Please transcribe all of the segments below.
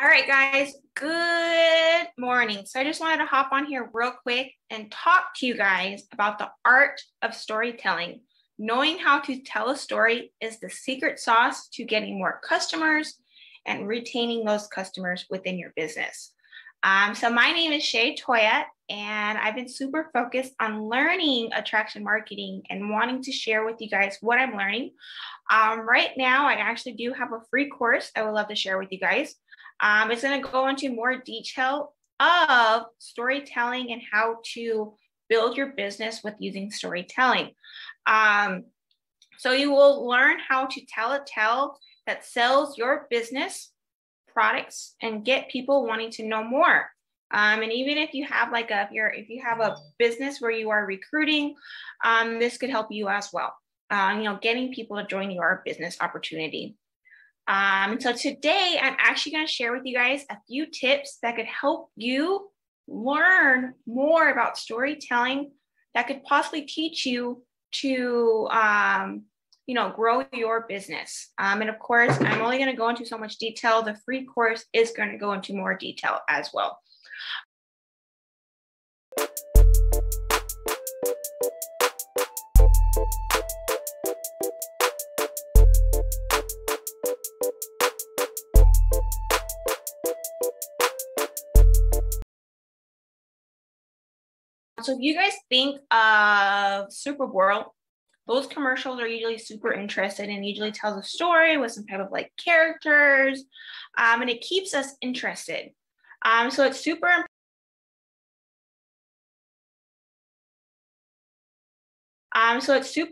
All right, guys, good morning. So I just wanted to hop on here real quick and talk to you guys about the art of storytelling. Knowing how to tell a story is the secret sauce to getting more customers and retaining those customers within your business. So my name is Shay Toya, and I've been super focused on learning attraction marketing and wanting to share with you guys what I'm learning. Right now, I actually do have a free course I would love to share with you guys. It's going to go into more detail of storytelling and how to build your business with using storytelling. So you will learn how to tell a tale that sells your business products and get people wanting to know more. And even if you have if you have a business where you are recruiting, this could help you as well. Getting people to join your business opportunity. So today I'm actually going to share with you guys a few tips that could help you learn more about storytelling that could possibly teach you to, grow your business. And of course, I'm only going to go into so much detail. The free course is going to go into more detail as well. So if you guys think of Super Bowl, those commercials are usually super interested and usually tells a story with some type of characters, and it keeps us interested. So it's super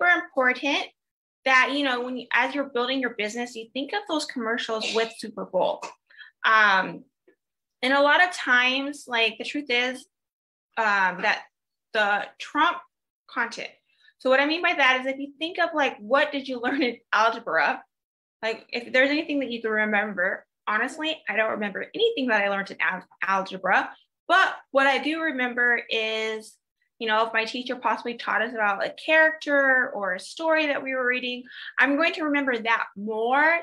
important that, as you're building your business, you think of those commercials with Super Bowl. And a lot of times, the truth is that the Trump content. So what I mean by that is if you think of what did you learn in algebra, if there's anything that you can remember, honestly, I don't remember anything that I learned in algebra, but what I do remember is, if my teacher possibly taught us about a character or a story that we were reading, I'm going to remember that more.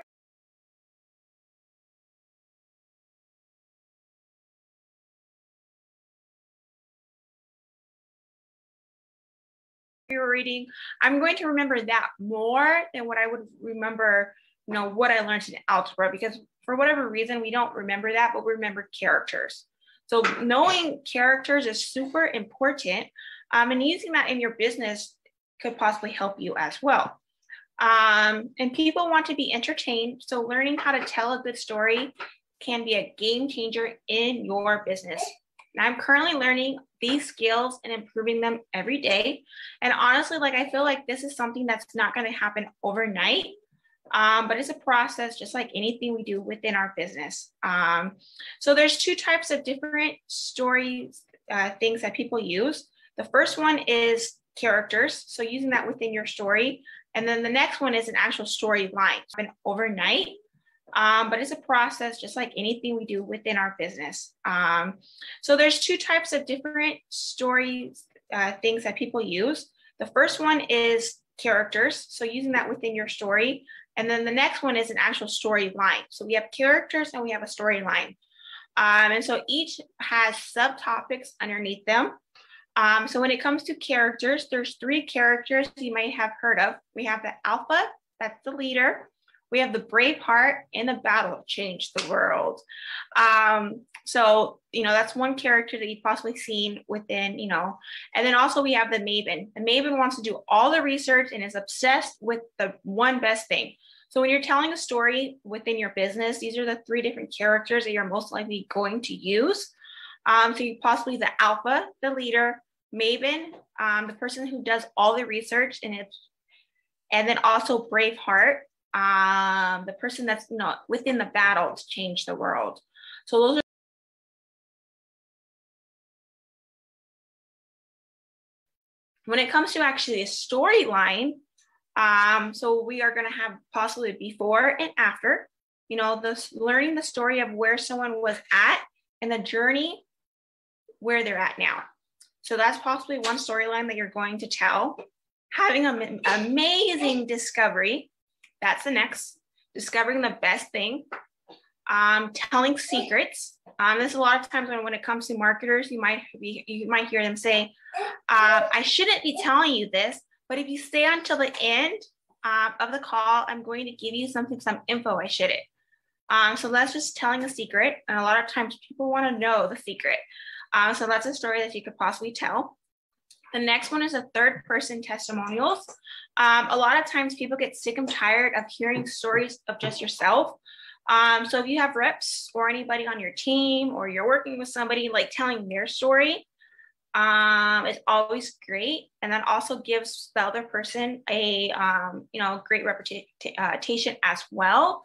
Reading, I'm going to remember that more than what I would remember, what I learned in algebra, because for whatever reason, we don't remember that, but we remember characters. So knowing characters is super important, and using that in your business could possibly help you as well. And people want to be entertained, so learning how to tell a good story can be a game changer in your business. And I'm currently learning these skills and improving them every day. And honestly, I feel like this is something that's not going to happen overnight, but it's a process, just like anything we do within our business. So there's two types of different stories, things that people use. The first one is characters, so using that within your story. And then the next one is an actual storyline, overnight. But it's a process, just like anything we do within our business. So there's two types of different stories, things that people use. The first one is characters, so using that within your story. And then the next one is an actual storyline. So we have characters and we have a storyline. And so each has subtopics underneath them. So when it comes to characters, there's three characters you might have heard of. We have the alpha, that's the leader. We have the brave heart in the battle changed the world. So, that's one character that you've possibly seen within, and then also we have the maven. The maven wants to do all the research and is obsessed with the one best thing. So when you're telling a story within your business, these are the three different characters that you're most likely going to use. So you possibly the alpha, the leader, maven, the person who does all the research, and then also brave heart. The person that's within the battle to change the world. So those are when it comes to actually a storyline. So we are going to have possibly before and after, learning the story of where someone was at and the journey where they're at now. So that's possibly one storyline that you're going to tell. Having an amazing discovery. That's the next, discovering the best thing. Telling secrets. There's a lot of times when it comes to marketers, you might hear them say, I shouldn't be telling you this, but if you stay until the end of the call, I'm going to give you some info I shouldn't. So that's just telling a secret. And a lot of times people want to know the secret. So that's a story that you could possibly tell. The next one is a third person testimonials. A lot of times people get sick and tired of hearing stories of just yourself. So if you have reps or anybody on your team, or you're working with somebody like telling their story, it's always great. And that also gives the other person a great reputation as well.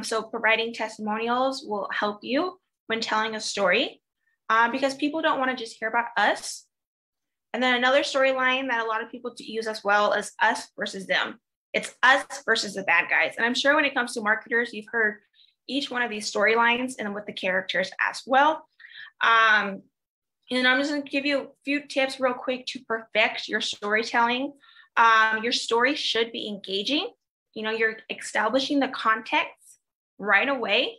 So providing testimonials will help you when telling a story, because people don't want to just hear about us. And then another storyline that a lot of people use as well is us versus them. It's us versus the bad guys. And I'm sure when it comes to marketers, you've heard each one of these storylines and with the characters as well. And I'm just going to give you a few tips real quick to perfect your storytelling. Your story should be engaging. You're establishing the context right away.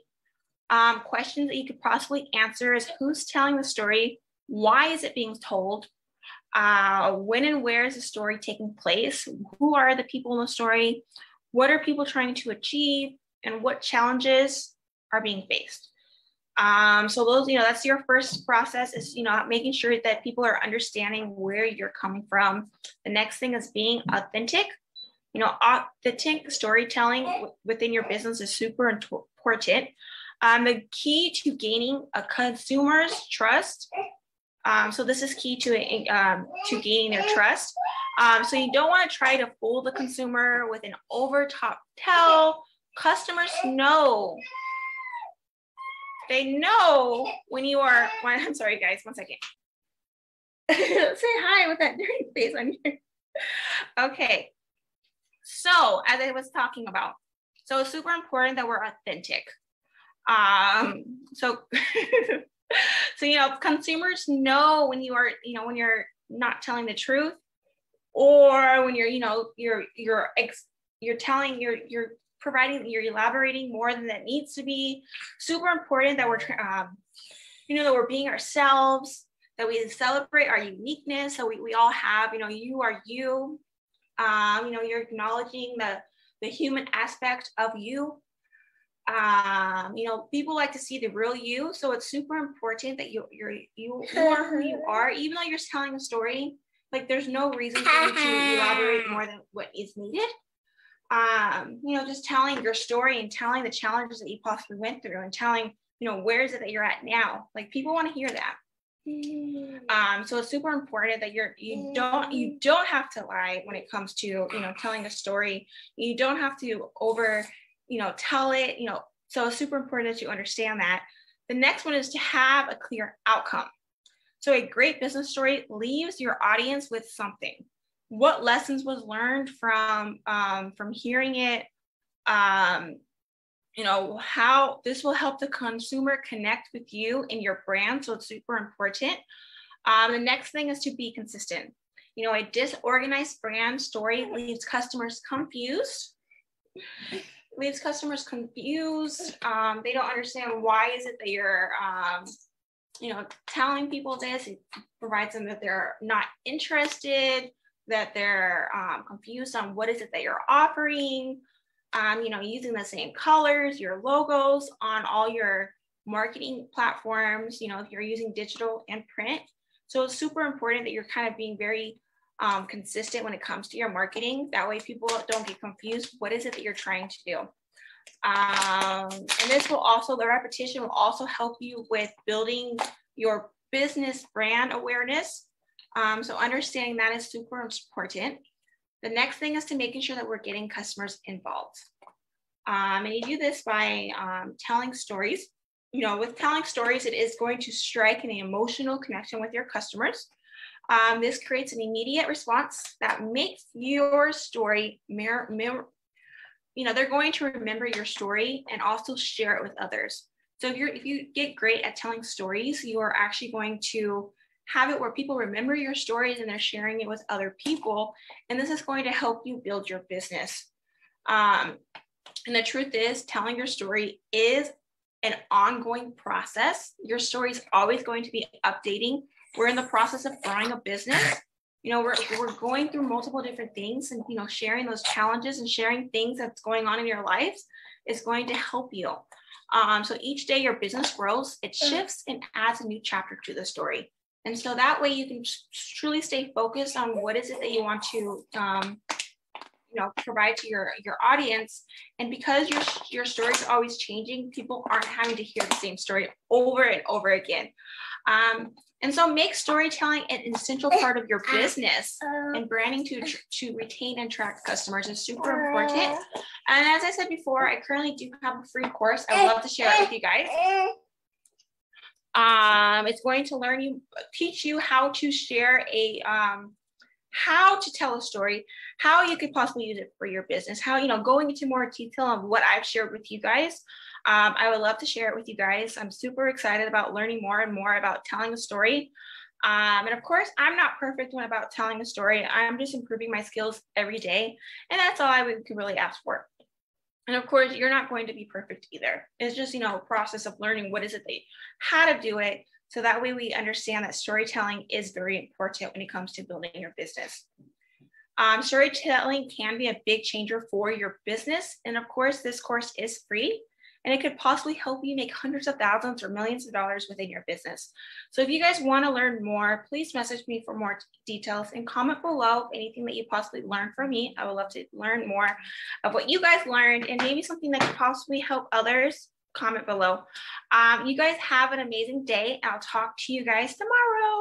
Questions that you could possibly answer is who's telling the story? Why is it being told? When and where is the story taking place? Who are the people in the story? What are people trying to achieve? And what challenges are being faced? So those, that's your first process is, making sure that people are understanding where you're coming from. The next thing is being authentic. Authentic storytelling within your business is super important. The key to gaining a consumer's trust. So this is key to gaining their trust. So you don't want to try to fool the consumer with an over-top tell. Customers know. They know when you are. I'm sorry, guys. 1 second. Say hi with that dirty face on here. Okay. So as I was talking about, so it's super important that we're authentic. So consumers know when you are, when you're not telling the truth, or when you're elaborating more than that needs to be. Super important that we're, that we're being ourselves, that we celebrate our uniqueness. So we all have, you are you, you're acknowledging the human aspect of you. People like to see the real you. So it's super important that you are who you are, even though you're telling a story. Like there's no reason for you to elaborate more than what is needed. Just telling your story and telling the challenges that you possibly went through and telling, where is it that you're at now? Like people want to hear that. So it's super important that you don't have to lie when it comes to, telling a story. You don't have to tell it, so it's super important that you understand that. The next one is to have a clear outcome. So a great business story leaves your audience with something. What lessons was learned from hearing it? How this will help the consumer connect with you and your brand. So it's super important. The next thing is to be consistent. A disorganized brand story leaves customers confused. They don't understand why is it that you're, telling people this. It provides them that they're not interested, that they're confused on what is it that you're offering. Using the same colors, your logos on all your marketing platforms, if you're using digital and print. So it's super important that you're kind of being very consistent when it comes to your marketing. That way people don't get confused. What is it that you're trying to do? And the repetition will also help you with building your business brand awareness. So understanding that is super important. The next thing is to making sure that we're getting customers involved. And you do this by telling stories. With telling stories, it is going to strike an emotional connection with your customers. This creates an immediate response that makes your story they're going to remember your story and also share it with others. So if you get great at telling stories, you are actually going to have it where people remember your stories and they're sharing it with other people. And this is going to help you build your business. And the truth is, telling your story is an ongoing process. Your story is always going to be updating. We're in the process of growing a business. You know, we're going through multiple different things, and, you know, sharing those challenges and sharing things that's going on in your lives is going to help you. So each day your business grows, it shifts and adds a new chapter to the story. And so that way you can truly stay focused on what is it that you want to, you know, provide to your audience. And because your story is always changing, people aren't having to hear the same story over and over again. And so make storytelling an essential part of your business, and branding to retain and attract customers is super important. And as I said before, I currently do have a free course. I would love to share it with you guys. It's going to teach you how to share how to tell a story, how you could possibly use it for your business, how, you know, going into more detail on what I've shared with you guys. I would love to share it with you guys. I'm super excited about learning more and more about telling a story. And of course, I'm not perfect when about telling a story. I'm just improving my skills every day. And that's all I could really ask for. And of course, you're not going to be perfect either. It's just, you know, a process of learning what is it how to do it. So that way we understand that storytelling is very important when it comes to building your business. Storytelling can be a big changer for your business. And of course, this course is free, and it could possibly help you make hundreds of thousands or millions of dollars within your business. So if you guys want to learn more, please message me for more details and comment below anything that you possibly learned from me. I would love to learn more of what you guys learned, and maybe something that could possibly help others. Comment below. You guys have an amazing day. I'll talk to you guys tomorrow.